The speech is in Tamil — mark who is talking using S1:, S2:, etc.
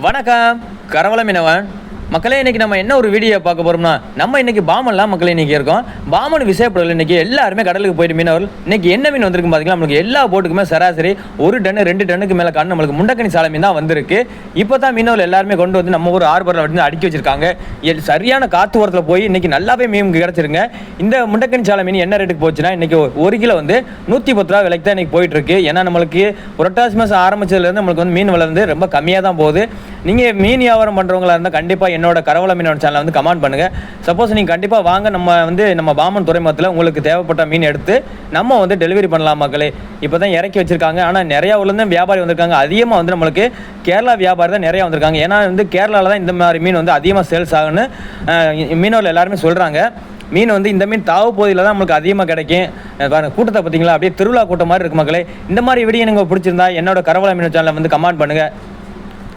S1: வணக்கம் கரவல மீனவன் மக்களே. இன்றைக்கி நம்ம என்ன ஒரு வீடியோ பார்க்க போகிறோம்னா, நம்ம இன்றைக்கி பாமன்லாம் மக்களே இன்றைக்கி இருக்கோம். பாமன் விசைப்படல இன்றைக்கி எல்லாருமே கடலுக்கு போயிட்டு மீனவர்கள் இன்றைக்கி என்ன மீன் வந்திருக்கு பார்த்தீங்களா, நம்மளுக்கு எல்லா போட்டுக்குமே சராசரி 1 டன் 2 டன்னுக்கு மேலே கண்ணு நம்மளுக்கு முண்டக்கனி சாலை மீன் தான் வந்திருக்கு. இப்போ தான் மீனவர்கள் எல்லாருமே கொண்டு வந்து நம்ம ஒரு ஆர்பரில் வந்து அடுக்கி வச்சிருக்காங்க. சரியான காற்று ஓரத்தில் போய் இன்றைக்கி நல்லாவே மீன் கிடச்சிருங்க. இந்த முண்டக்கனி சாலை மீன் என்ன ரேட்டுக்கு போச்சுன்னா, இன்றைக்கி 1 கிலோ வந்து 110 ரூபா விலைக்கு தான் இன்றைக்கி போயிட்டுருக்கு. ஏன்னா நம்மளுக்கு புரட்டாசி மாதம் ஆரம்பிச்சதுலேருந்து நம்மளுக்கு வந்து மீன் வளர்ந்து ரொம்ப கம்மியாக தான் போகுது. நீங்கள் மீன் வியாபாரம் பண்ணுறவங்களா இருந்தால் கண்டிப்பாக என்னோட கரவல மீனோட சேனலை வந்து கமெண்ட் பண்ணுங்கள். சப்போஸ் நீங்கள் கண்டிப்பாக வாங்க, நம்ம பாமன் துறைமுகத்தில் உங்களுக்கு தேவைப்பட்ட மீன் எடுத்து நம்ம வந்து டெலிவரி பண்ணலாம் மக்களே. இப்போ தான் இறக்கி வச்சுருக்காங்க. ஆனால் நிறையா ஊர்லேருந்து வியாபாரி வந்திருக்காங்க. அதிகமாக வந்து நம்மளுக்கு கேரளா வியாபாரி தான் நிறையா வந்திருக்காங்க. ஏன்னா வந்து கேரளாவில் தான் இந்த மாதிரி மீன் வந்து அதிகமாக சேல்ஸ் ஆகுன்னு மீனவர்கள் எல்லாருமே சொல்கிறாங்க. மீன் வந்து இந்த மீன் தாவு பகுதியில் தான் நம்மளுக்கு அதிகமாக கிடைக்கும். பாருங்கள் கூட்டத்தை பார்த்தீங்களா, அப்படியே திருவிழா கூட்டம் மாதிரி இருக்கு மக்களே. இந்த மாதிரி வீடியோ நீங்கள் பிடிச்சிருந்தா என்னோட கரவல மீன் சேனலை வந்து கமெண்ட் பண்ணுங்கள்.